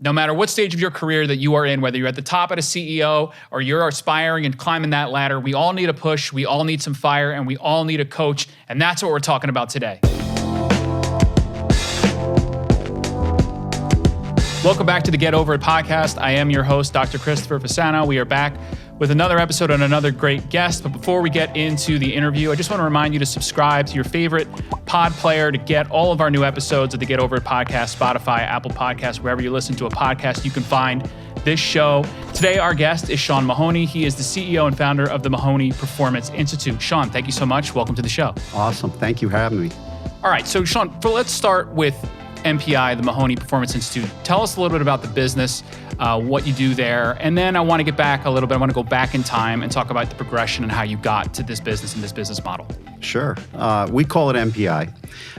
No matter what stage of your career that you are in, whether you're at the top at a CEO or you're aspiring and climbing that ladder, we all need a push, we all need some fire, and we all need a coach. And that's what we're talking about today. Welcome back to the Get Overit Podcast. I am your host, Dr. Christopher Fasano. We are back with another episode and another great guest. But before we get into the interview, I just want to remind you to subscribe to your favorite pod player to get all of our new episodes of the Get Overit Podcast, Spotify, Apple Podcasts, wherever you listen to a podcast, you can find this show. Today, our guest is Shaun Mahoney. He is the CEO and founder of the Mahoney Performance Institute. Shaun, thank you so much. Welcome to the show. Awesome. Thank you for having me. All right. So, Shaun, let's start with MPI, the Mahoney Performance Institute. Tell us a little bit about the business, what you do there, and then I want to get back a little bit. I want to go back in time and talk about the progression and how you got to this business and this business model. Sure. We call it MPI,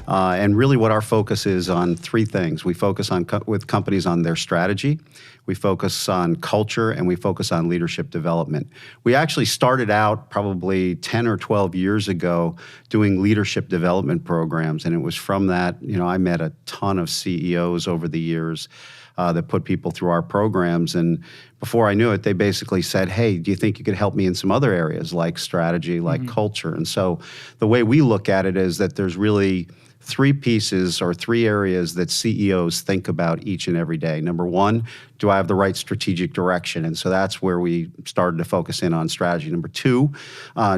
and really what our focus is on three things. We focus on with companies on their strategy, we focus on culture, and we focus on leadership development. We actually started out probably 10 or 12 years ago doing leadership development programs, and it was from that, I met a ton of CEOs over the years that put people through our programs, and before I knew it, they basically said, hey, do you think you could help me in some other areas like strategy, like culture? And so the way we look at it is that there's really three pieces or three areas that CEOs think about each and every day. Number one, do I have the right strategic direction? And so that's where we started to focus in on strategy. Number two,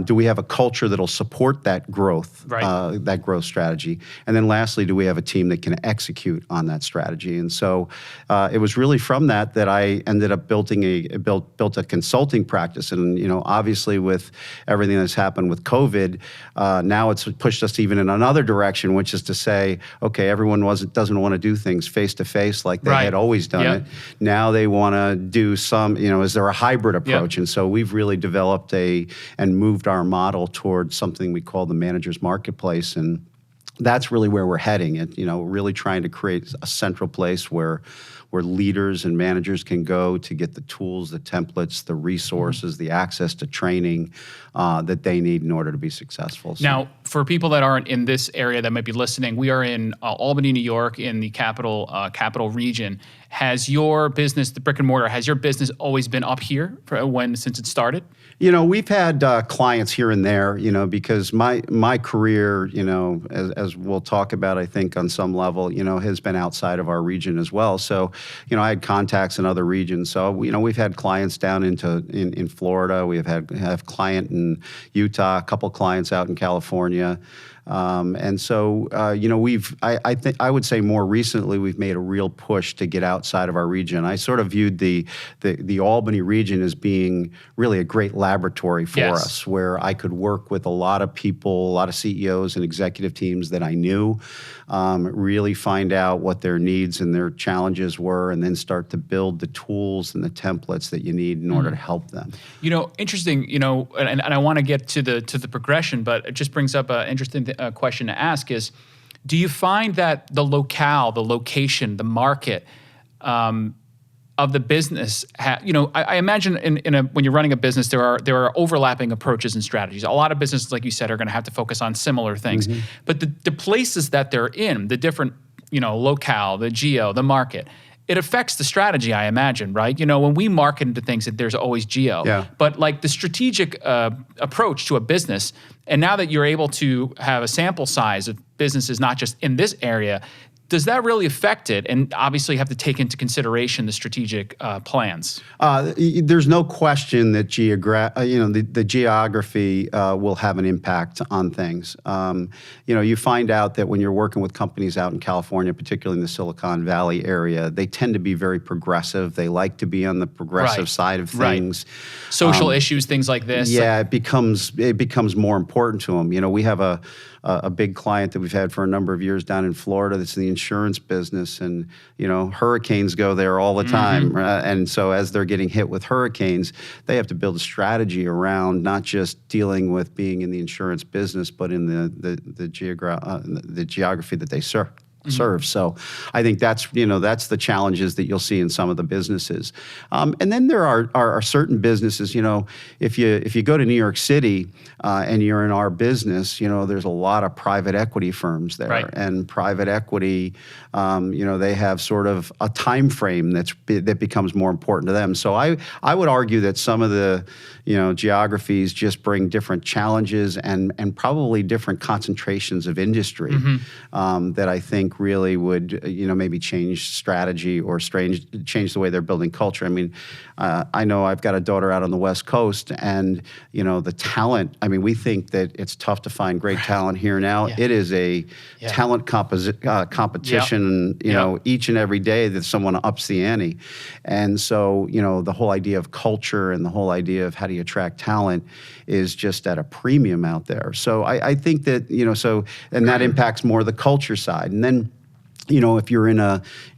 do we have a culture that'll support that growth, that growth strategy? And then lastly, do we have a team that can execute on that strategy? And so it was really from that I ended up built a consulting practice. And obviously with everything that's happened with COVID, now it's pushed us even in another direction, which is to say, okay, everyone doesn't want to do things face to face like they had always done it. Now they want to do some, is there a hybrid approach? And so we've really developed and moved our model towards something we call the manager's marketplace. And that's really where we're heading. And, really trying to create a central place where leaders and managers can go to get the tools, the templates, the resources, the access to training that they need in order to be successful. So, now, for people that aren't in this area that might be listening, we are in Albany, New York, in the capital region. Has your business, the brick and mortar, has your business always been up here since it started? We've had clients here and there, because my career, as we'll talk about, I think on some level, has been outside of our region as well. So, I had contacts in other regions. So, we've had clients down in Florida. We have client in Utah, a couple clients out in California. And so, I would say more recently we've made a real push to get outside of our region. I sort of viewed the Albany region as being really a great laboratory for us, where I could work with a lot of people, a lot of CEOs and executive teams that I knew, really find out what their needs and their challenges were, and then start to build the tools and the templates that you need in order to help them. Interesting, and I want to get to the progression, but it just brings up an interesting question to ask is, do you find that the locale, the location, the market of the business, I imagine when you're running a business, there are overlapping approaches and strategies. A lot of businesses, like you said, are going to have to focus on similar things. But the places that they're in, the different, locale, the geo, the market, it affects the strategy, I imagine, right? When we market into things, there's always geo. But like the strategic approach to a business, and now that you're able to have a sample size of businesses, not just in this area, does that really affect it? And obviously have to take into consideration the strategic plans. There's no question that the geography will have an impact on things. You find out that when you're working with companies out in California, particularly in the Silicon Valley area, they tend to be very progressive. They like to be on the progressive side of things. Social issues, things like this. Yeah, it becomes more important to them. We have a big client that we've had for a number of years down in Florida that's in the insurance business, and hurricanes go there all the time, and so as they're getting hit with hurricanes, they have to build a strategy around not just dealing with being in the insurance business, but in the geography that they serve. serve. So I think that's the challenges that you'll see in some of the businesses. And then there are certain businesses, if you go to New York City and you're in our business, there's a lot of private equity firms there. Right. And private equity, they have sort of a time frame that becomes more important to them. So I would argue that some of the geographies just bring different challenges and probably different concentrations of industry that I think really would maybe change strategy or change the way they're building culture. I mean, I know I've got a daughter out on the West Coast, and the talent. I mean, we think that it's tough to find great talent here now. Yeah. It is a talent competition. Each and every day that someone ups the ante, and so the whole idea of culture and the whole idea of how do you attract talent is just at a premium out there. So I think that and that impacts more the culture side, and then. If you're in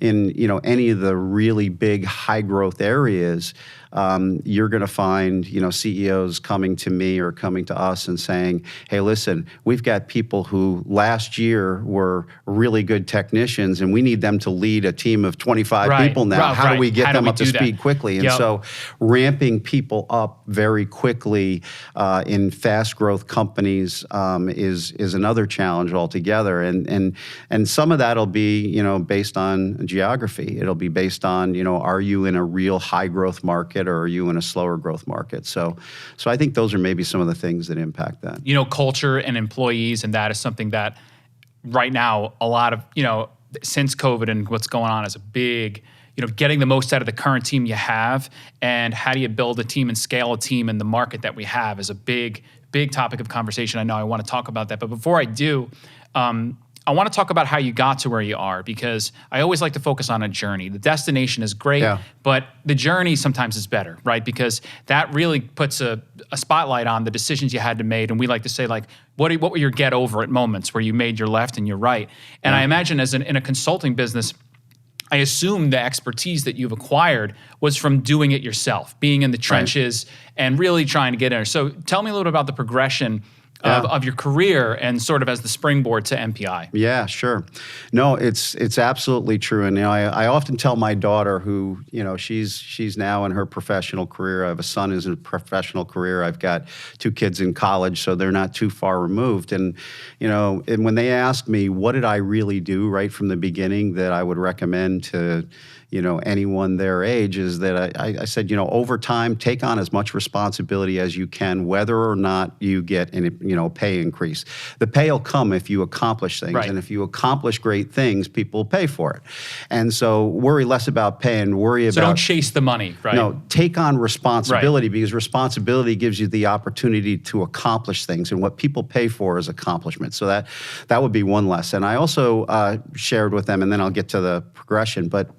any of the really big high growth areas, you're going to find CEOs coming to me or coming to us and saying, "Hey, listen, we've got people who last year were really good technicians, and we need them to lead a team of 25 people now. How do we get them up to speed quickly?" And so, ramping people up very quickly in fast growth companies is another challenge altogether. And some of that'll be based on geography. It'll be based on are you in a real high growth market, or are you in a slower growth market? So I think those are maybe some of the things that impact that. Culture and employees, and that is something that right now a lot of, since COVID and what's going on is a big, getting the most out of the current team you have, and how do you build a team and scale a team in the market that we have is a big, big topic of conversation. I know I want to talk about that, but before I do, I want to talk about how you got to where you are, because I always like to focus on a journey. The destination is great, but the journey sometimes is better, right? Because that really puts a spotlight on the decisions you had to make. And we like to say, like, what were your get over it moments where you made your left and your right? And I imagine in a consulting business, I assume the expertise that you've acquired was from doing it yourself, being in the trenches and really trying to get in there. So tell me a little bit about the progression of your career and sort of as the springboard to MPI. Yeah, sure. No, it's absolutely true. And I often tell my daughter, who she's now in her professional career. I have a son who's in a professional career. I've got 2 kids in college, so they're not too far removed. And and when they ask me what did I really do right from the beginning that I would recommend to anyone their age, is that I said, over time, take on as much responsibility as you can, whether or not you get a pay increase. The pay will come if you accomplish things, and if you accomplish great things, people will pay for it. And so worry less about pay and worry about. So don't chase the money, right? No, take on responsibility, because responsibility gives you the opportunity to accomplish things, and what people pay for is accomplishment. So that would be one lesson. I also shared with them, and then I'll get to the progression, but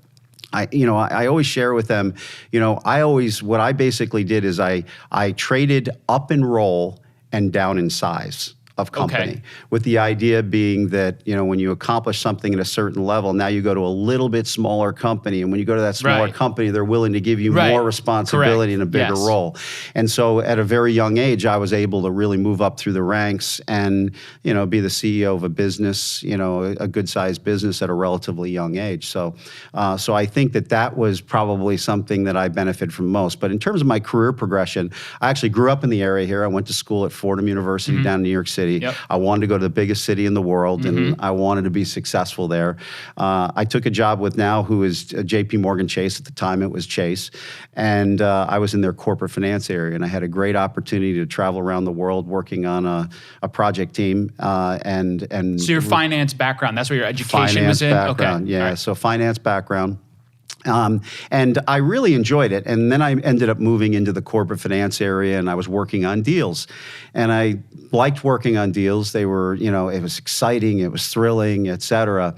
I always share with them, what I basically did is I traded up in role and down in size of company, with the idea being that, when you accomplish something at a certain level, now you go to a little bit smaller company. And when you go to that smaller company, they're willing to give you more responsibility and a bigger role. And so at a very young age, I was able to really move up through the ranks and, be the CEO of a business, a good sized business at a relatively young age. So I think that was probably something that I benefited from most. But in terms of my career progression, I actually grew up in the area here. I went to school at Fordham University down in New York City. Yep. I wanted to go to the biggest city in the world, and I wanted to be successful there. I took a job with now who is JP Morgan Chase. At the time, it was Chase. And I was in their corporate finance area, and I had a great opportunity to travel around the world working on a project team. And so your finance background, that's where your education was in? Background, yeah. Right. So finance background. And I really enjoyed it. And then I ended up moving into the corporate finance area, and I was working on deals. And I liked working on deals. They were, it was exciting, it was thrilling, et cetera.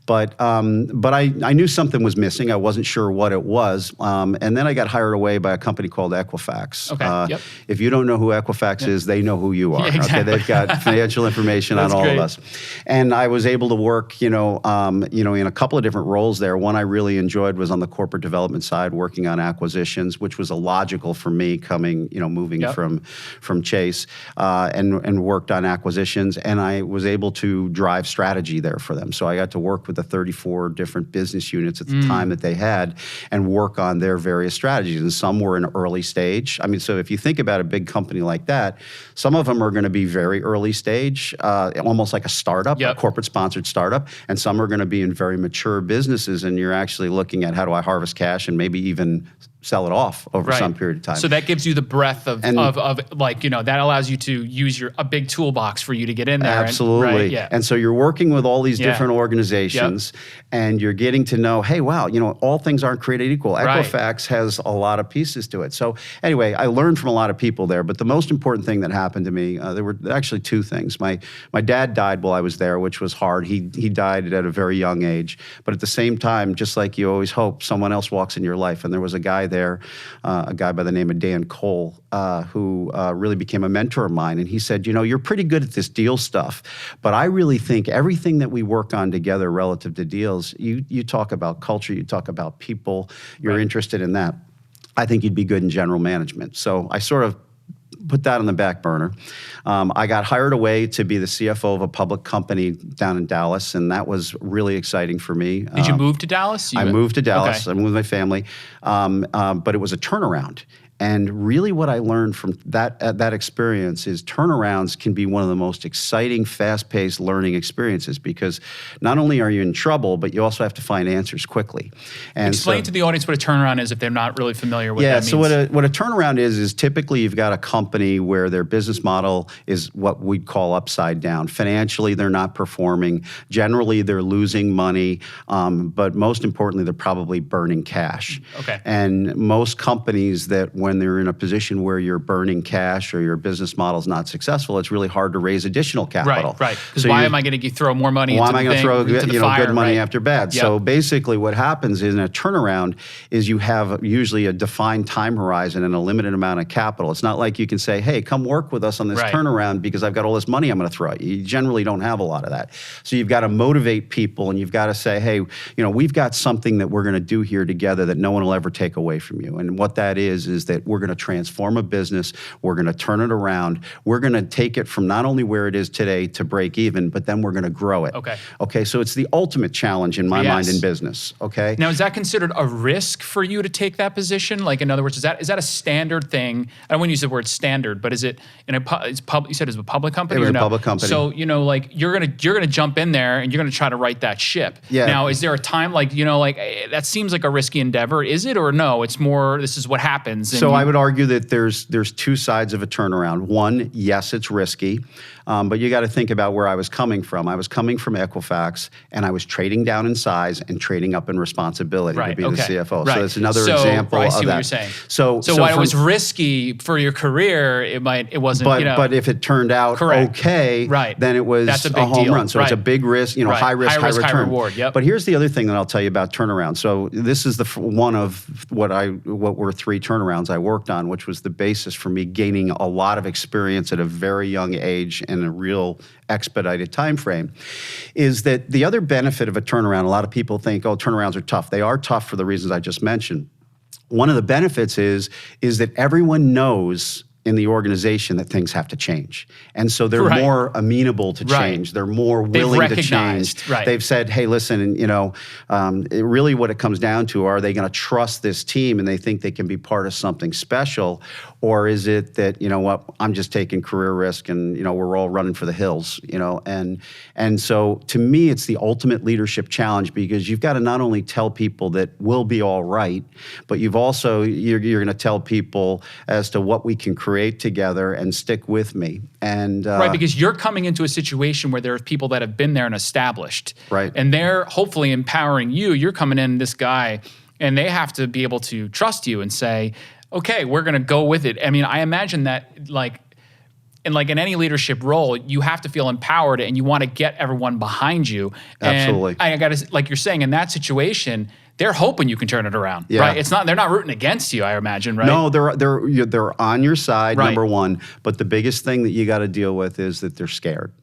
But I knew something was missing. I wasn't sure what it was. And then I got hired away by a company called Equifax. Okay. If you don't know who Equifax is, they know who you are. Yeah, exactly. Okay, they've got financial information on all of us. And I was able to work, in a couple of different roles there. One I really enjoyed was on the corporate development side, working on acquisitions, which was illogical for me coming, moving from Chase, and worked on acquisitions. And I was able to drive strategy there for them. So I got to work with the 34 different business units at the time that they had and work on their various strategies. And some were in early stage. I mean, so if you think about a big company like that, some of them are going to be very early stage, almost like a startup, a corporate sponsored startup, and some are going to be in very mature businesses, and you're actually looking at how do I harvest cash and maybe even sell it off over some period of time. So that gives you the breadth of that allows you to use a big toolbox for you to get in there. Absolutely. And so you're working with all these different organizations and you're getting to know, hey, wow, all things aren't created equal. Equifax has a lot of pieces to it. So anyway, I learned from a lot of people there, but the most important thing that happened to me, there were actually two things. My dad died while I was there, which was hard. He died at a very young age, but at the same time, just like you always hope, someone else walks in your life, and there was a guy there, a guy by the name of Dan Cole, who really became a mentor of mine. And he said, you're pretty good at this deal stuff, but I really think everything that we work on together relative to deals, you talk about culture, you talk about people, you're interested in that. I think you'd be good in general management. So I sort of put that on the back burner. I got hired away to be the CFO of a public company down in Dallas, and that was really exciting for me. Did you move to Dallas? I moved to Dallas. I moved with my family, but it was a turnaround. And really what I learned from that experience is turnarounds can be one of the most exciting, fast-paced learning experiences, because not only are you in trouble, but you also have to find answers quickly. And explain to the audience what a turnaround is if they're not really familiar with that means. So what a turnaround is typically you've got a company where their business model is what we'd call upside down. Financially, they're not performing. Generally, they're losing money, but most importantly, they're probably burning cash. And most companies that when they're in a position where you're burning cash or your business model is not successful, it's really hard to raise additional capital. Right. Because why am I going to throw more money into the thing? Why am I going to throw fire, good money after bad? So basically what happens in a turnaround is you have usually a defined time horizon and a limited amount of capital. It's not like you can say, hey, come work with us on this turnaround because I've got all this money I'm going to throw at you. You generally don't have a lot of that. So you've got to motivate people, and you've got to say, hey, we've got something that we're going to do here together that no one will ever take away from you. And what that is that we're going to transform a business, we're going to turn it around, we're going to take it from not only where it is today to break even, but then we're going to grow it. Okay, so it's the ultimate challenge in my mind in business. Okay. Now, is that considered a risk for you to take that position? Like, in other words, is that a standard thing? I don't want to use the word standard, but is it you said it's a public company? It was a public company. So like you're gonna jump in there and you're gonna try to right that ship. Now, is there a time that seems like a risky endeavor? Is it, or no? It's more this is what happens. So I would argue that there's two sides of a turnaround. One, yes, it's risky, but you got to think about where I was coming from. I was coming from Equifax, and I was trading down in size and trading up in responsibility to be the CFO. So that's another example of that. I see what you're saying. So while it was risky for your career, it wasn't. But if it turned out okay, then it was that's a home deal. run. So it's a big risk, high risk, high return. High reward. But here's the other thing that I'll tell you about turnaround. So this is one of what were 3 turnarounds I worked on, which was the basis for me gaining a lot of experience at a very young age in a real expedited time frame, is that the other benefit of a turnaround, a lot of people think, oh, turnarounds are tough. They are tough for the reasons I just mentioned. One of the benefits is that everyone knows in the organization that things have to change. And so they're more amenable to change. They're more willing to change. They've said, hey, listen, really what it comes down to, are they going to trust this team and they think they can be part of something special? Or is it that, I'm just taking career risk and, we're all running for the hills, And so to me, it's the ultimate leadership challenge, because you've got to not only tell people that we'll be all right, but you're going to tell people as to what we can create together and stick with me. And because you're coming into a situation where there are people that have been there and established. And they're hopefully empowering you. You're coming in, this guy, and they have to be able to trust you and say, okay, we're going to go with it. I mean, I imagine that in any leadership role, you have to feel empowered and you want to get everyone behind you. Absolutely. And I got to, like you're saying, in that situation, they're hoping you can turn it around, right? They're not rooting against you, I imagine, right? No, they're on your side, number one. But the biggest thing that you got to deal with is that they're scared.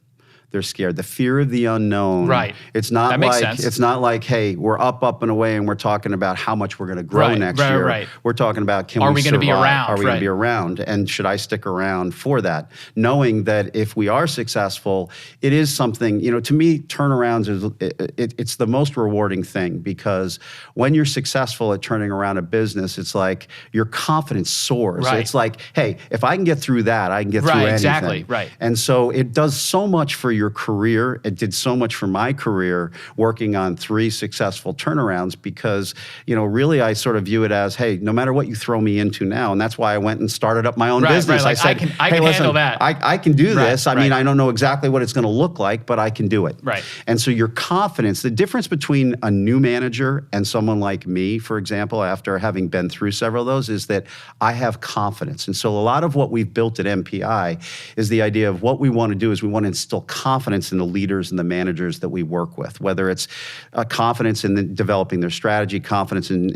They're scared. The fear of the unknown. Right. It's not That makes like sense. it's not like, hey, we're up and away, and we're talking about how much we're going to grow next year. Right. We're talking about Are we going to be around? Are we going Right. to be around? And should I stick around for that? Knowing that if we are successful, it is something. To me, turnarounds it's the most rewarding thing, because when you're successful at turning around a business, it's like your confidence soars. Right. It's like, hey, if I can get through that, I can get through anything. Exactly. Right. And so it does so much for your career. It did so much for my career working on 3 successful turnarounds, because, really I sort of view it as, hey, no matter what you throw me into now, and that's why I went and started up my own business. Like, I said, I hey, can listen, handle that. I can do this. I mean, right. I don't know exactly what it's going to look like, but I can do it. Right. And so your confidence, the difference between a new manager and someone like me, for example, after having been through several of those, is that I have confidence. And so a lot of what we've built at MPI is the idea of what we want to do is we want to instill confidence in the leaders and the managers that we work with, whether it's confidence in developing their strategy, confidence in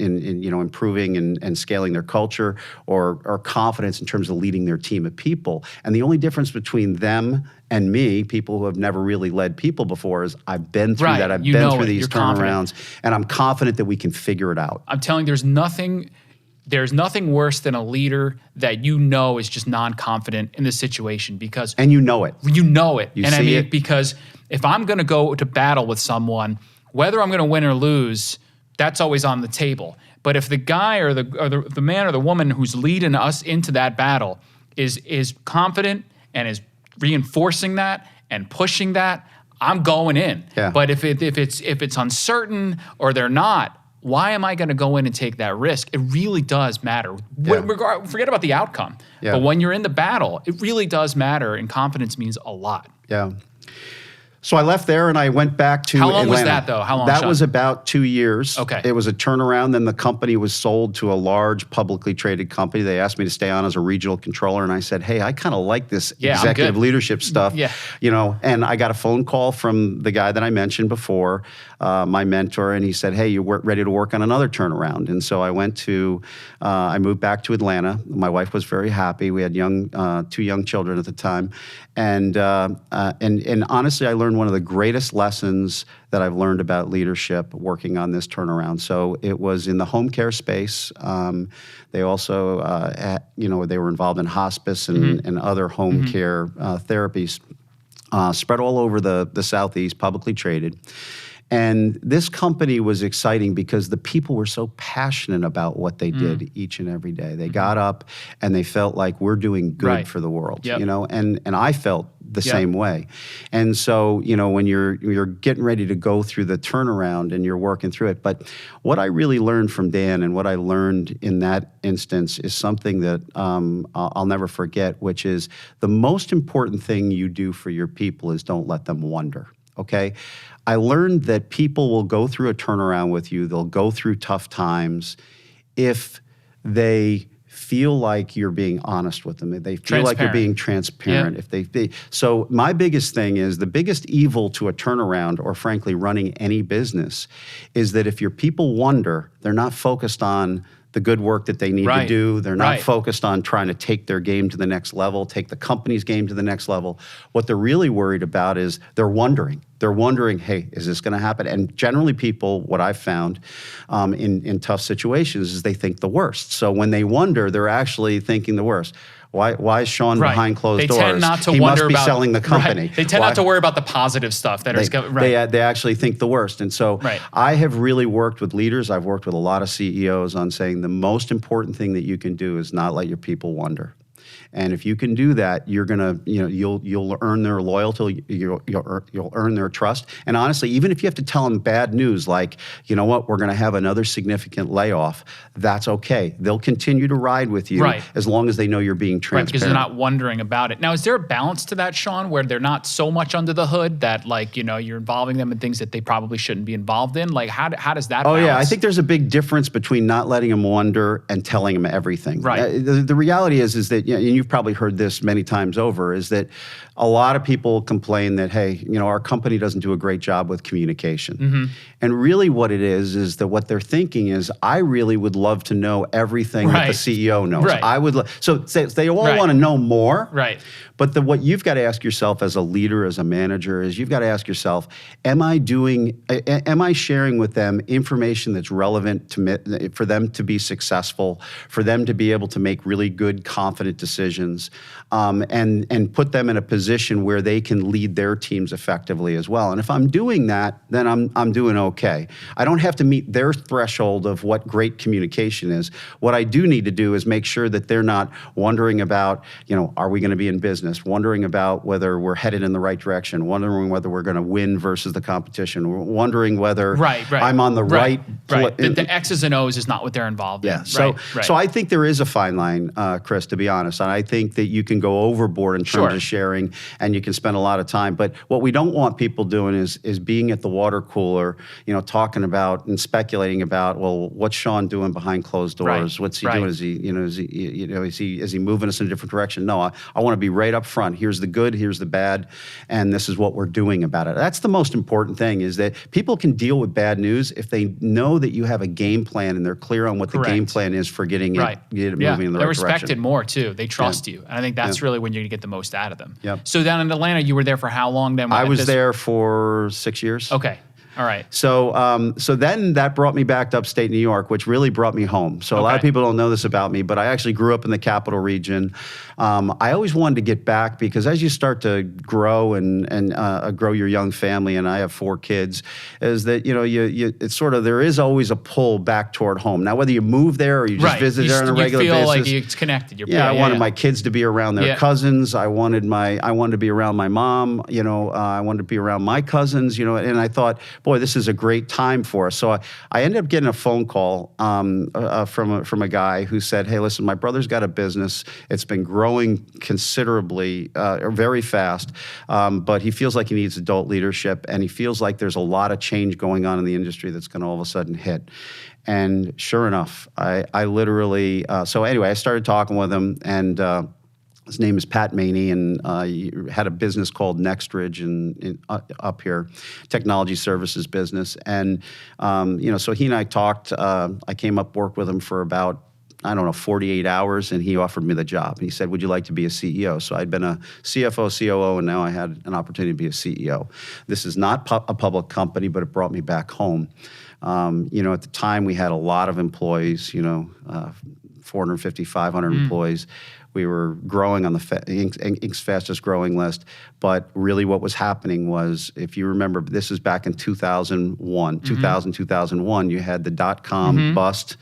improving and scaling their culture, or confidence in terms of leading their team of people. And the only difference between them and me, people who have never really led people before, is I've been through that. I've been through these turnarounds, and I'm confident that we can figure it out. I'm telling you, there's nothing worse than a leader that is just non-confident in the situation, because and you know it. You know it. You see it. Because if I'm going to go to battle with someone, whether I'm going to win or lose, that's always on the table. But if the guy or the man or the woman who's leading us into that battle is confident and is reinforcing that and pushing that, I'm going in. Yeah. But if it's uncertain or they're not, why am I going to go in and take that risk? It really does matter. Yeah. Forget about the outcome. Yeah. But when you're in the battle, it really does matter, and confidence means a lot. Yeah. So I left there and I went back to How long Atlanta. was that, though? How long, That Shaun? was about 2 years. Okay. It was a turnaround. Then the company was sold to a large publicly traded company. They asked me to stay on as a regional controller, and I said, hey, I kind of like this executive leadership stuff. Yeah. And I got a phone call from the guy that I mentioned before, my mentor, and he said, hey, you're ready to work on another turnaround. And so I I moved back to Atlanta. My wife was very happy. We had 2 young children at the time. And honestly, I learned one of the greatest lessons that I've learned about leadership working on this turnaround. So it was in the home care space. They also, they were involved in hospice and other home care therapies, spread all over the Southeast, publicly traded. And this company was exciting because the people were so passionate about what they did each and every day. They got up and they felt like we're doing good for the world, Yep. and I felt the same way. And so, when you're getting ready to go through the turnaround and you're working through it. But what I really learned from Dan and what I learned in that instance is something that I'll never forget, which is the most important thing you do for your people is don't let them wonder. Okay? I learned that people will go through a turnaround with you. They'll go through tough times if they feel like you're being honest with them. If they feel like you're being transparent. Yeah. So my biggest thing is the biggest evil to a turnaround, or frankly running any business, is that if your people wonder, they're not focused on the good work that they need to do. They're not focused on trying to take their game to the next level, take the company's game to the next level. What they're really worried about is they're wondering. They're wondering, hey, is this going to happen? And generally people, what I've found in tough situations is they think the worst. So when they wonder, they're actually thinking the worst. Why is Shaun behind closed doors? They tend not to he wonder must be about selling the company. They tend not to worry about the positive stuff that is going. They actually think the worst. And so I have really worked with leaders. I've worked with a lot of CEOs on saying the most important thing that you can do is not let your people wonder. And if you can do that, you're gonna, you'll earn their loyalty, you'll earn their trust. And honestly, even if you have to tell them bad news, like, you know what, we're gonna have another significant layoff, that's okay. They'll continue to ride with you as long as they know you're being transparent. Because they're not wondering about it. Now, is there a balance to that, Shaun, where they're not so much under the hood that, like, you're involving them in things that they probably shouldn't be involved in? Like, how does that balance? Oh, yeah. I think there's a big difference between not letting them wonder and telling them everything. Right. The reality is that, and you've probably heard this many times over, is that a lot of people complain that, hey, our company doesn't do a great job with communication. And really what it is that what they're thinking is, I really would love to know everything that the CEO knows. I would so they all want to know more. But what you've got to ask yourself as a leader, as a manager, is you've got to ask yourself, am I sharing with them information that's relevant for them to be successful, for them to be able to make really good, confident decisions, and put them in a position where they can lead their teams effectively as well. And if I'm doing that, then I'm doing okay. I don't have to meet their threshold of what great communication is. What I do need to do is make sure that they're not wondering about, are we going to be in business? Wondering about whether we're headed in the right direction, wondering whether we're going to win versus the competition, wondering whether I'm on the right. The X's and O's is not what they're involved in. So I think there is a fine line, Chris, to be honest. And I think that you can go overboard in terms of sharing, and you can spend a lot of time. But what we don't want people doing is being at the water cooler, talking about and speculating about, well, what's Shaun doing behind closed doors? What's he doing? Is he moving us in a different direction? No, I want to be right up front. Here's the good, here's the bad, and this is what we're doing about it. That's the most important thing, is that people can deal with bad news if they know that you have a game plan and they're clear on what the game plan is for getting it moving in the right direction. They're respected more too. They trust you. And I think that's really when you're going to get the most out of them. So down in Atlanta, you were there for how long then? I was there for 6 years. Okay. All right. So then that brought me back to upstate New York, which really brought me home. So a lot of people don't know this about me, but I actually grew up in the capital region. I always wanted to get back, because as you start to grow and grow your young family, and I have 4 kids, is that it's sort of, there is always a pull back toward home. Now, whether you move there or you just visit there on a regular basis, you feel like it's connected. I wanted my kids to be around their cousins. I wanted to be around my mom. I wanted to be around my cousins. And I thought, boy, this is a great time for us. So I ended up getting a phone call from a guy who said, hey, listen, my brother's got a business. It's been growing considerably, very fast, but he feels like he needs adult leadership, and he feels like there's a lot of change going on in the industry that's going to all of a sudden hit. And sure enough, I literally, so anyway, I started talking with him, and his name is Pat Mahoney, and he had a business called Nextridge up here, technology services business. And, so he and I talked. I came up, worked with him for about 48 hours, and he offered me the job. And he said, would you like to be a CEO? So I'd been a CFO, COO, and now I had an opportunity to be a CEO. This is not a public company, but it brought me back home. At the time, we had a lot of employees, 450, 500 employees. We were growing on the Inc.'s fastest growing list. But really what was happening was, if you remember, this is back in 2001, 2001, you had the dot-com bust.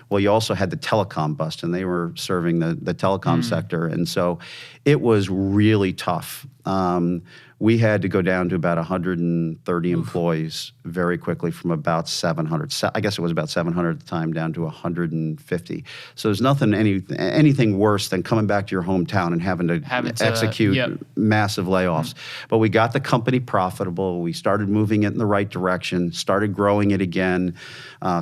Well, you also had the telecom bust, and they were serving the telecom sector. And so it was really tough. We had to go down to about 130 employees very quickly, from about 700. I guess it was about 700 at the time, down to 150. So there's anything worse than coming back to your hometown and having to execute massive layoffs. But we got the company profitable. We started moving it in the right direction, started growing it again.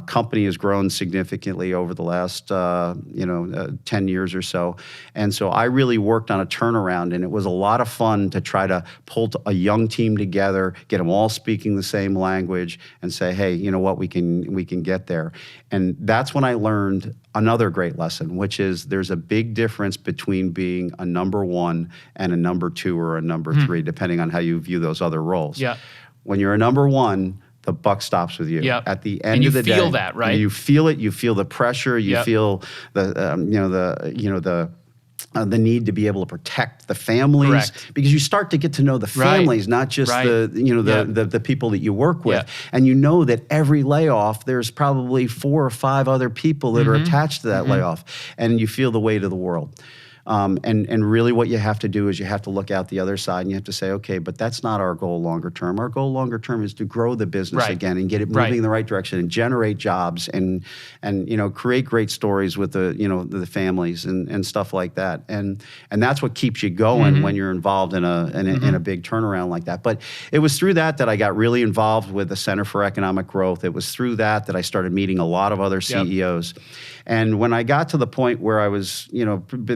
Company has grown significantly over the last 10 years or so. And so I really worked on a turnaround, and it was a lot of fun to try to pull a young team together, get them all speaking the same language, and say, hey, you know what, we can get there. And that's when I learned another great lesson, which is there's a big difference between being a number 1 and a number 2 or a number 3, depending on how you view those other roles. When you're a number 1, the buck stops with you. At the end of the day, you feel that, right? You feel it. You feel the pressure. You feel the need to be able to protect the families, because you start to get to know the families, not just the people that you work with. And you know that every layoff, there's probably 4 or 5 other people that are attached to that layoff, and you feel the weight of the world. And really what you have to do is you have to look out the other side, and you have to say, okay, but that's not our goal longer term. Our goal longer term is to grow the business again and get it moving in the right direction and generate jobs and create great stories with the families and stuff like that. And that's what keeps you going when you're involved in a big turnaround like that. But it was through that I got really involved with the Center for Economic Growth. It was through that I started meeting a lot of other CEOs. And when I got to the point where I was,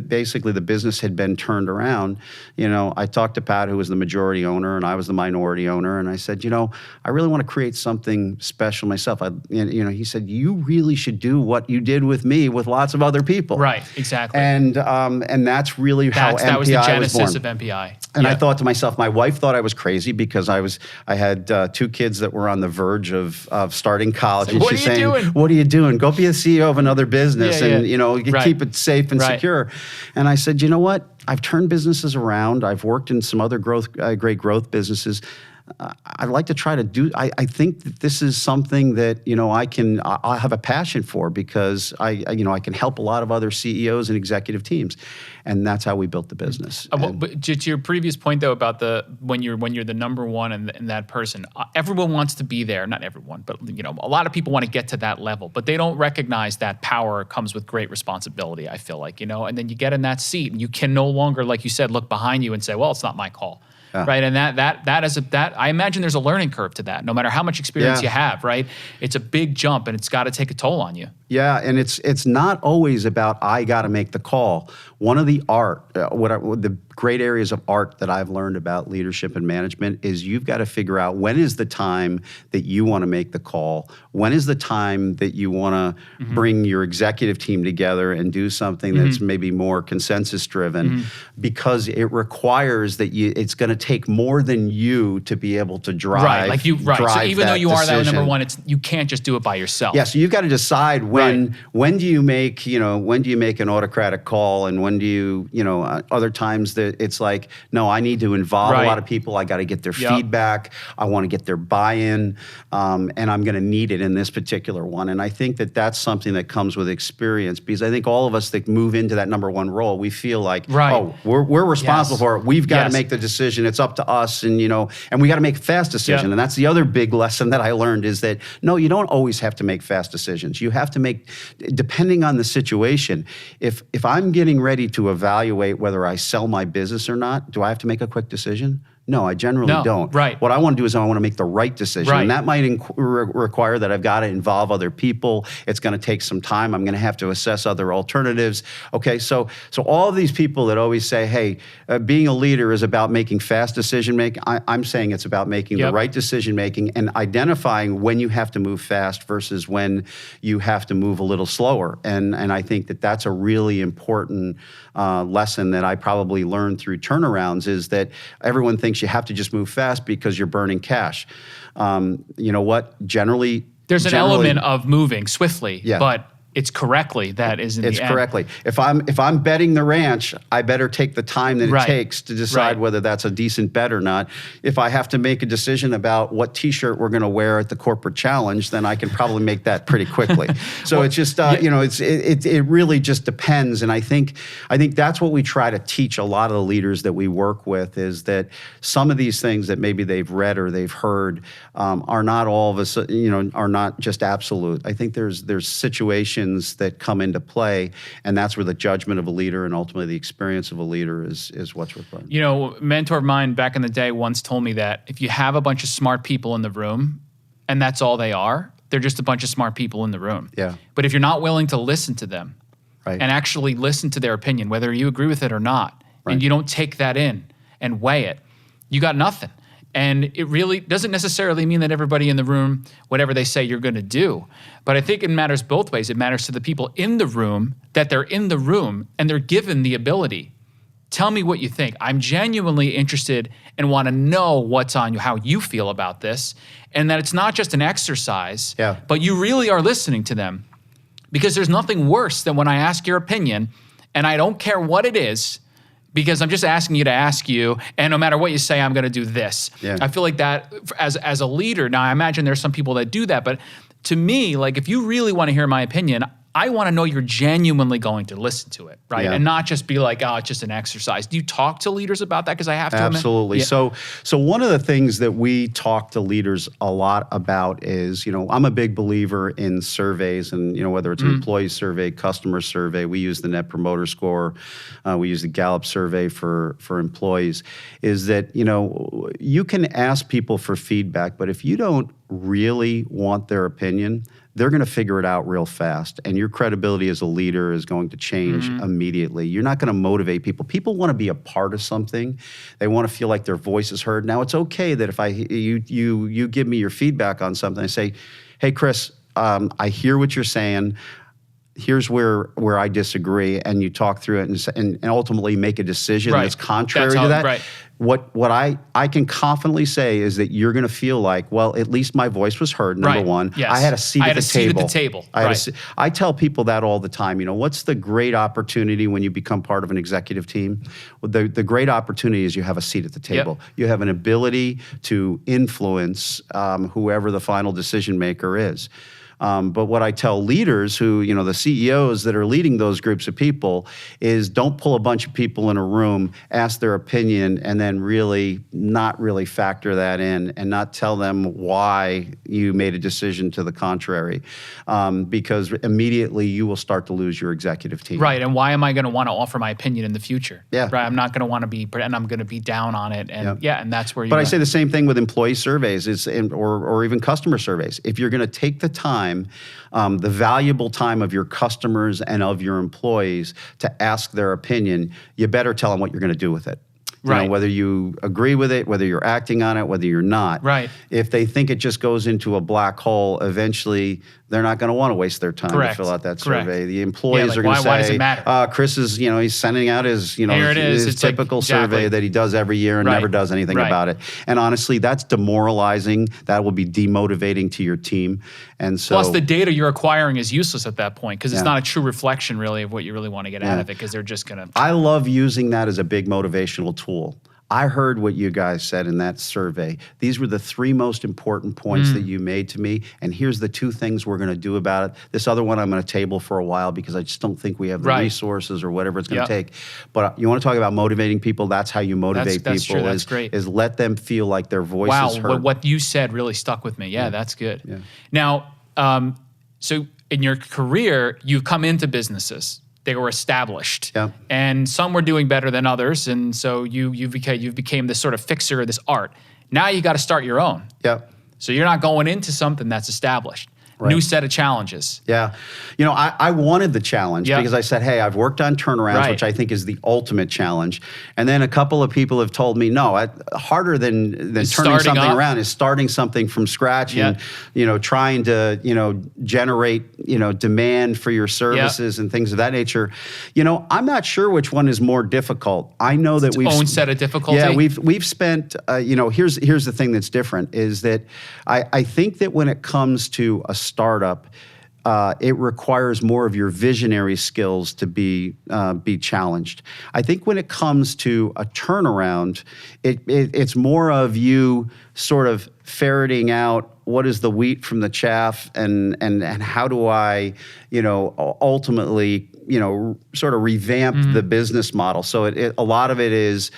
basically the business had been turned around, I talked to Pat, who was the majority owner, and I was the minority owner, and I said, I really want to create something special myself. He said, you really should do what you did with me with lots of other people. Right, exactly. And that's really how MPI that was the genesis was of born. MPI. And I thought to myself, my wife thought I was crazy because I had 2 kids that were on the verge of starting college. And what she's are you saying, doing? what are you doing? Go be a CEO of another business and, Right. keep it safe and Right. secure. And I said, you know what? I've turned businesses around. I've worked in some other great growth businesses. I'd like to try to do. I think that this is something that I have a passion for because I can help a lot of other CEOs and executive teams, and that's how we built the business. But to your previous point though about when you're the number one and that person, everyone wants to be there. Not everyone, but a lot of people want to get to that level, but they don't recognize that power comes with great responsibility. I feel like and then you get in that seat and you can no longer, like you said, look behind you and say, well, it's not my call. Right, and that I imagine there's a learning curve to that. No matter how much experience you have, right, it's a big jump, and it's got to take a toll on you. Yeah, and it's not always about I got to make the call. One of the the great areas of art that I've learned about leadership and management is you've got to figure out when is the time that you want to make the call. When is the time that you want to bring your executive team together and do something that's maybe more consensus driven, because it requires that it's going to take more than you to be able to drive. So even though you are that number one, you can't just do it by yourself. Yeah, so you've got to decide when do you make an autocratic call, and when do you other times that it's like, no, I need to involve a lot of people. I got to get their feedback. I want to get their buy-in, and I'm going to need it in this particular one. And I think that that's something that comes with experience, because I think all of us that move into that number one role, we feel like, oh, we're responsible for it. We've got to make the decision. It's up to us, and and we got to make a fast decision. And that's the other big lesson that I learned is that no, you don't always have to make fast decisions. You have to make, depending on the situation. If I'm getting ready to evaluate whether I sell my business or not, do I have to make a quick decision? No, I generally don't. Right. What I want to do is I want to make the right decision. Right. And that might require that I've got to involve other people. It's going to take some time. I'm going to have to assess other alternatives. Okay, so all of these people that always say, hey, being a leader is about making fast decision making, I'm saying it's about making the right decision making and identifying when you have to move fast versus when you have to move a little slower. And I think that that's a really important lesson that I probably learned through turnarounds, is that everyone thinks you have to just move fast because you're burning cash. You know what? Generally, there's an element of moving swiftly, Yeah. but it's correctly that is in the end. It's correctly. If I'm betting the ranch, I better take the time that it takes to decide whether that's a decent bet or not. If I have to make a decision about what T-shirt we're going to wear at the corporate challenge, then I can probably make that pretty quickly. So it's just it really just depends. And I think that's what we try to teach a lot of the leaders that we work with, is that some of these things that maybe they've read or they've heard are not all of us, are not just absolute. I think there's situations that come into play, and that's where the judgment of a leader and ultimately the experience of a leader is what's required. A mentor of mine back in the day once told me that if you have a bunch of smart people in the room and that's all they are, they're just a bunch of smart people in the room. Yeah. But if you're not willing to listen to them and actually listen to their opinion, whether you agree with it or not, and you don't take that in and weigh it, you got nothing. And it really doesn't necessarily mean that everybody in the room, whatever they say, you're going to do. But I think it matters both ways. It matters to the people in the room, that they're in the room and they're given the ability. Tell me what you think. I'm genuinely interested and want to know what's on you, how you feel about this, and that it's not just an exercise, but you really are listening to them. Because there's nothing worse than when I ask your opinion and I don't care what it is, because I'm just asking you to ask you, and no matter what you say, I'm going to do this. Yeah. I feel like that as a leader, now I imagine there's some people that do that, but to me, like if you really want to hear my opinion, I want to know you're genuinely going to listen to it, right? Yeah. And not just be like, oh, it's just an exercise. Do you talk to leaders about that? Because I have to. Absolutely. So one of the things that we talk to leaders a lot about is, I'm a big believer in surveys, and whether it's an employee survey, customer survey, we use the Net Promoter Score, we use the Gallup survey for employees, is that, you can ask people for feedback, but if you don't really want their opinion, they're going to figure it out real fast. And your credibility as a leader is going to change immediately. You're not going to motivate people. People want to be a part of something. They want to feel like their voice is heard. Now, it's okay that if you give me your feedback on something, I say, hey, Chris, I hear what you're saying. Here's where I disagree, and you talk through it and ultimately make a decision that's contrary to that. Right. What I can confidently say is that you're going to feel like, well, at least my voice was heard, number one. Yes. I had a seat at the table. At the table. I tell people that all the time. What's the great opportunity when you become part of an executive team? Well, the great opportunity is you have a seat at the table. Yep. You have an ability to influence whoever the final decision maker is. But what I tell leaders who, the CEOs that are leading those groups of people is don't pull a bunch of people in a room, ask their opinion, and then not really factor that in and not tell them why you made a decision to the contrary. Because immediately you will start to lose your executive team. Right, and why am I going to want to offer my opinion in the future? Yeah. Right, I'm not going to want to be, and I'm going to be down on it. And and that's where you But I say the same thing with employee surveys or even customer surveys. If you're going to take the time, the valuable time of your customers and of your employees to ask their opinion, you better tell them what you're going to do with it. Whether you agree with it, whether you're acting on it, whether you're not. Right. If they think it just goes into a black hole, eventually they're not going to want to waste their time to fill out that survey. The employees are going to say, why does it matter? Chris is, he's sending out his, his typical survey that he does every year and never does anything about it. And honestly, that's demoralizing. That will be demotivating to your team. And so, plus, the data you're acquiring is useless at that point because it's not a true reflection, really, of what you really want to get out of it. Because they're just going to. I love using that as a big motivational tool. I heard what you guys said in that survey. These were the 3 most important points that you made to me, and here's the 2 things we're going to do about it. This other one I'm going to table for a while because I just don't think we have the resources or whatever it's going to take. But you want to talk about motivating people? That's how you motivate that's people. True. That's great. Is let them feel like their voice is heard. Wow, what you said really stuck with me. Yeah, that's good. Yeah. Now, so in your career, you've come into businesses. They were established, and some were doing better than others, and so you became this sort of fixer of this art. Now you got to start your own. Yep. So you're not going into something that's established. Right. New set of challenges. Yeah. I wanted the challenge because I said, hey, I've worked on turnarounds, which I think is the ultimate challenge. And then a couple of people have told me, no, harder than turning something around is starting something from scratch and, trying to, generate, demand for your services and things of that nature. I'm not sure which one is more difficult. I know that we've... own set of difficulty. Yeah, we've spent, here's the thing that's different is that I think that when it comes to a startup, it requires more of your visionary skills to be challenged. I think when it comes to a turnaround, it's more of you sort of ferreting out what is the wheat from the chaff and how do I, ultimately, sort of revamp the business model. So a lot of it is,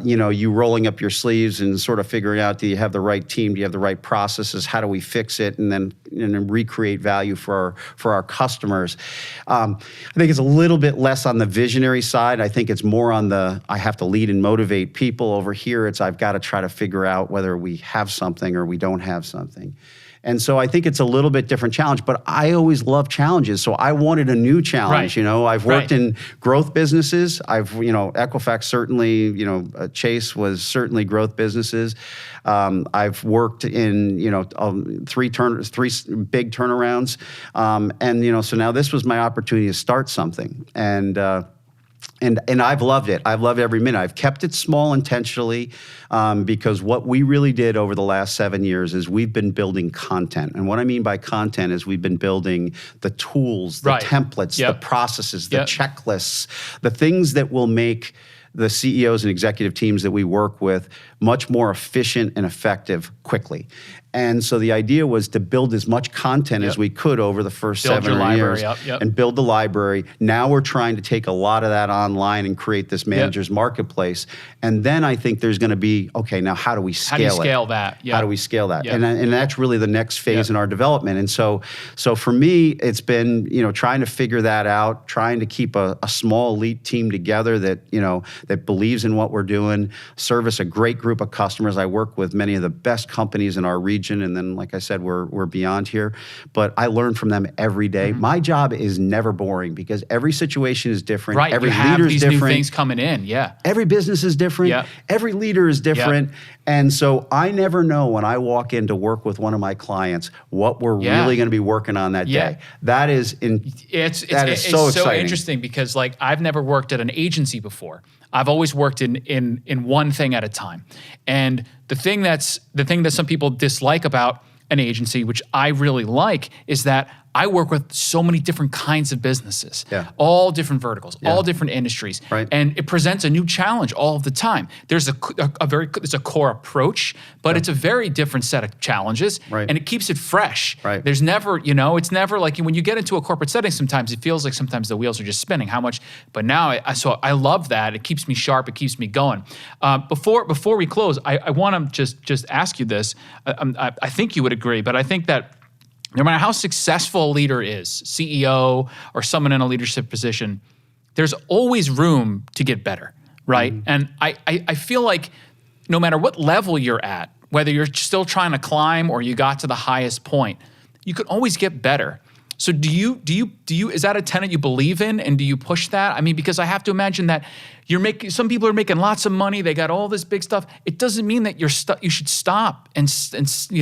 you rolling up your sleeves and sort of figuring out, do you have the right team? Do you have the right processes? How do we fix it? And then recreate value for our customers. I think it's a little bit less on the visionary side. I think it's more on I have to lead and motivate people. Over here, I've got to try to figure out whether we have something or we don't have something. And so I think it's a little bit different challenge, but I always love challenges. So I wanted a new challenge. Right. I've worked in growth businesses. Equifax certainly, Chase was certainly growth businesses. I've worked in, 3 big turnarounds. So now this was my opportunity to start something. And I've loved it. I've loved every minute. I've kept it small intentionally because what we really did over the last 7 years is we've been building content. And what I mean by content is we've been building the tools, the templates, the processes, the checklists, the things that will make the CEOs and executive teams that we work with much more efficient and effective quickly. And so the idea was to build as much content as we could over the first 7 years and build the library. Now we're trying to take a lot of that online and create this manager's marketplace. And then I think there's going to be, okay, now how do we scale it? How do you scale that? How do we scale that? And that's really the next phase in our development. And so for me, it's been, trying to figure that out, trying to keep a small elite team together that, that believes in what we're doing, service a great group of customers. I work with many of the best companies in our region region, and then, like I said, we're beyond here. But I learn from them every day. My job is never boring because every situation is different. Right. Every you have leader is these different. new things coming in. Yeah. Every business is different. Yep. Every leader is different. Yep. And so I never know when I walk in to work with one of my clients what we're really going to be working on that day. That is it's so exciting. Interesting because like I've never worked at an agency before. I've always worked in one thing at a time. And the thing that some people dislike about an agency, which I really like, is that I work with so many different kinds of businesses, all different verticals, all different industries, and it presents a new challenge all of the time. There's a core approach, but it's a very different set of challenges, and it keeps it fresh. There's never, it's never like when you get into a corporate setting. Sometimes it feels like sometimes the wheels are just spinning. But now I love that. It keeps me sharp. It keeps me going. Before we close, I want to just ask you this. I think you would agree, but I think that no matter how successful a leader is, CEO or someone in a leadership position, there's always room to get better, right? And I feel like no matter what level you're at, whether you're still trying to climb or you got to the highest point, you could always get better. So is that a tenet you believe in, and do you push that? I mean, because I have to imagine that some people are making lots of money, they got all this big stuff. It doesn't mean that you should stop. And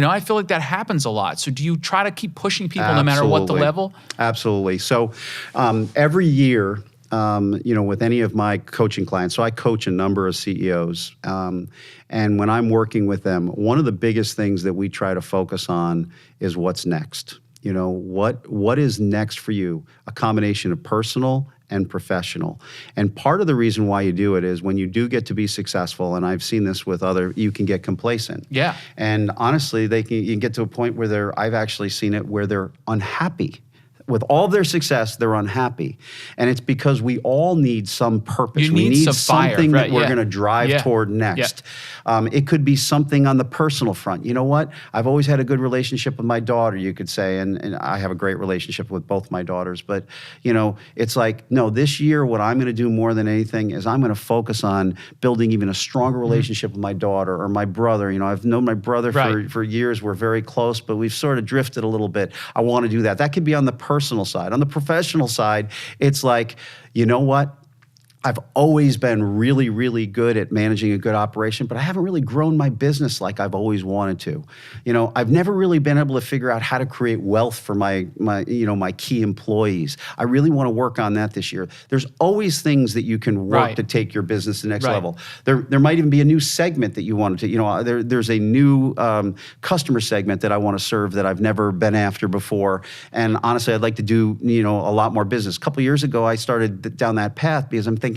I feel like that happens a lot. So do you try to keep pushing people no matter what the level? Absolutely. So every year, with any of my coaching clients, so I coach a number of CEOs, and when I'm working with them, one of the biggest things that we try to focus on is what's next. What is next for you? A combination of personal and professional. And part of the reason why you do it is when you do get to be successful, and I've seen this with you can get complacent. Yeah. And honestly, you can get to a point where I've actually seen it where they're unhappy. With all their success, they're unhappy. And it's because we all need some purpose. We need something that we're going to drive toward next. It could be something on the personal front. You know what? I've always had a good relationship with my daughter, you could say, and I have a great relationship with both my daughters. But, it's like, no, this year what I'm going to do more than anything is I'm going to focus on building even a stronger relationship with my daughter or my brother. I've known my brother for years. We're very close, but we've sort of drifted a little bit. I want to do that. That could be on the personal side. On the professional side, it's like, you know what? I've always been really, really good at managing a good operation, but I haven't really grown my business like I've always wanted to. I've never really been able to figure out how to create wealth for my key employees. I really want to work on that this year. There's always things that you can work to take your business to the next level. There might even be a new segment that you want to, there's a new customer segment that I want to serve that I've never been after before. And honestly, I'd like to do, a lot more business. A couple of years ago, I started down that path because I'm thinking,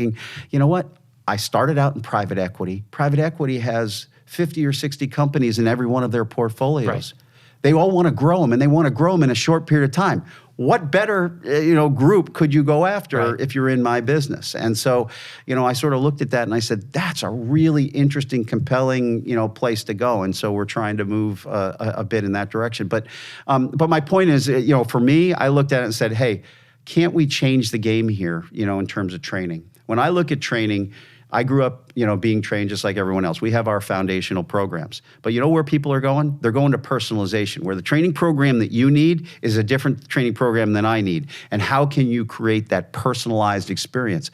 you know what? I started out in private equity. Private equity has 50 or 60 companies in every one of their portfolios. They all want to grow them, and they want to grow them in a short period of time. What better, group could you go after if you're in my business? And so, I sort of looked at that and I said, that's a really interesting, compelling, place to go. And so we're trying to move a bit in that direction. But my point is, for me, I looked at it and said, hey, can't we change the game here, in terms of training? When I look at training, I grew up, being trained just like everyone else. We have our foundational programs. But you know where people are going? They're going to personalization, where the training program that you need is a different training program than I need. And how can you create that personalized experience?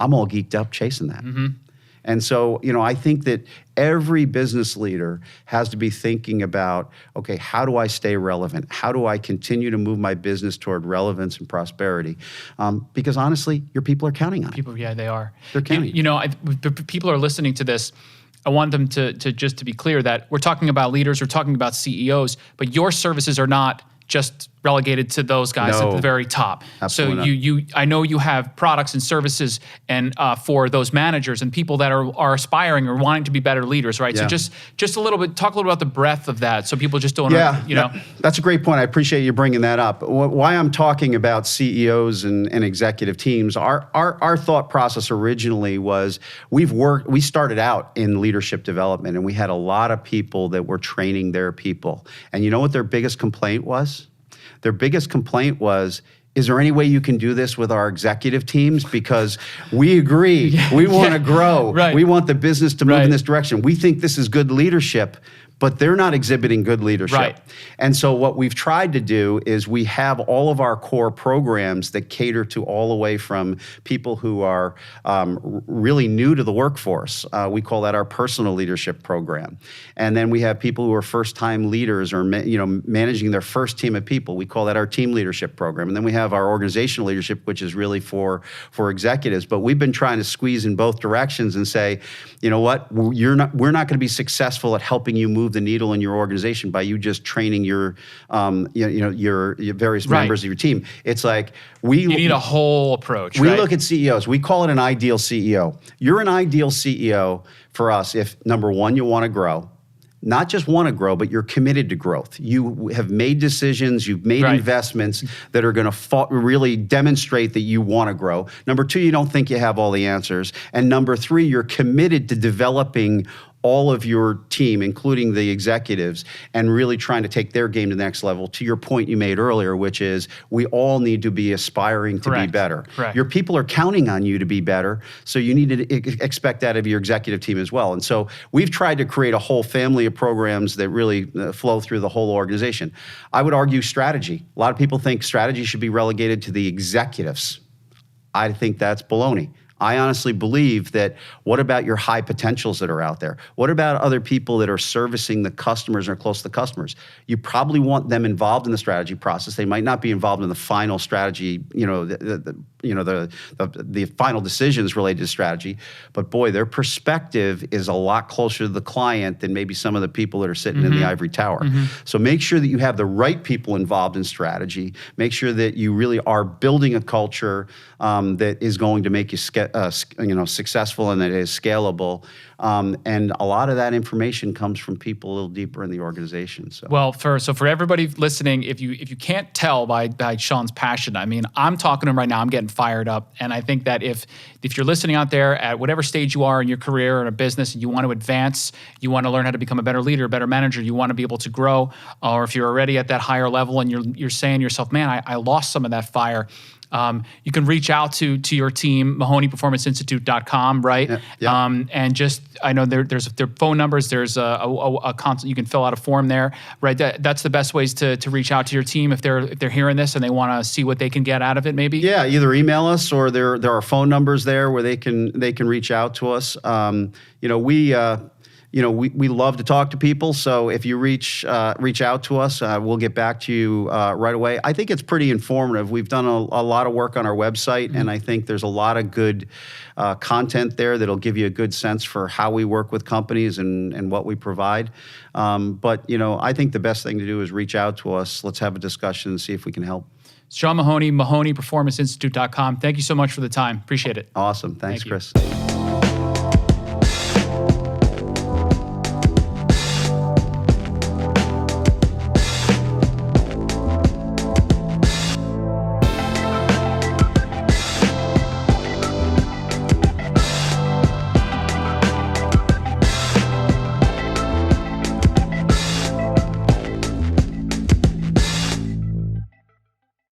I'm all geeked up chasing that. And so, I think that every business leader has to be thinking about, okay, how do I stay relevant? How do I continue to move my business toward relevance and prosperity? Because honestly, your people are counting on it. Yeah, they are. They're counting. People are listening to this. I want them to just to be clear that we're talking about leaders, we're talking about CEOs, but your services are not just relegated to those guys at the very top. Absolutely so I know you have products and services and for those managers and people that are aspiring or wanting to be better leaders, right? Yeah. So just a little bit, talk a little about the breadth of that, so people just don't, That's a great point. I appreciate you bringing that up. Why I'm talking about CEOs and executive teams, our thought process originally was we started out in leadership development, and we had a lot of people that were training their people. And you know what their biggest complaint was? Their biggest complaint was, is there any way you can do this with our executive teams? Because we agree, we want to grow. We want the business to move in this direction. We think this is good leadership, but they're not exhibiting good leadership. Right. And so what we've tried to do is we have all of our core programs that cater to all the way from people who are really new to the workforce. We call that our personal leadership program. And then we have people who are first-time leaders or managing their first team of people. We call that our team leadership program. And then we have our organizational leadership, which is really for executives. But we've been trying to squeeze in both directions and say, you know what, we're not going to be successful at helping you move the needle in your organization by you just training your various members of your team. It's like you need a whole approach. We look at CEOs. We call it an ideal CEO. You're an ideal CEO for us if, number one, you want to grow. Not just want to grow, but you're committed to growth. You have made decisions, you've made investments that are going to really demonstrate that you want to grow. Number two, you don't think you have all the answers. And number three, you're committed to developing all of your team, including the executives, and really trying to take their game to the next level. To your point you made earlier, which is we all need to be aspiring to be better. Correct. Your people are counting on you to be better, so you need to expect that of your executive team as well. And so we've tried to create a whole family of programs that really flow through the whole organization. I would argue strategy. A lot of people think strategy should be relegated to the executives. I think that's baloney. I honestly believe that what about your high potentials that are out there? What about other people that are servicing the customers or close to the customers? You probably want them involved in the strategy process. They might not be involved in the final strategy, the final decisions related to strategy, but boy, their perspective is a lot closer to the client than maybe some of the people that are sitting in the ivory tower. So make sure that you have the right people involved in strategy. Make sure that you really are building a culture that is going to make you successful and that is scalable. And a lot of that information comes from people a little deeper in the organization. So. Well, for everybody listening, if you can't tell by Shaun's passion, I mean, I'm talking to him right now. I'm getting fired up, and I think that if you're listening out there at whatever stage you are in your career or in a business, and you want to advance, you want to learn how to become a better leader, a better manager, you want to be able to grow, or if you're already at that higher level and you're saying to yourself, man, I lost some of that fire. You can reach out to your team, MahoneyPerformanceInstitute.com, right? Yeah. And just, I know there's their phone numbers, there's a consult, you can fill out a form there, right? That's the best ways to reach out to your team if they're hearing this and they want to see what they can get out of it, maybe? Yeah, either email us or there are phone numbers there where they can reach out to us. We love to talk to people, so if you reach out to us, we'll get back to you right away. I think it's pretty informative. We've done a lot of work on our website, and I think there's a lot of good content there that'll give you a good sense for how we work with companies and what we provide. But I think the best thing to do is reach out to us. Let's have a discussion and see if we can help. Shaun Mahoney, MahoneyPerformanceInstitute.com. Thank you so much for the time. Appreciate it. Awesome. Thanks, Chris.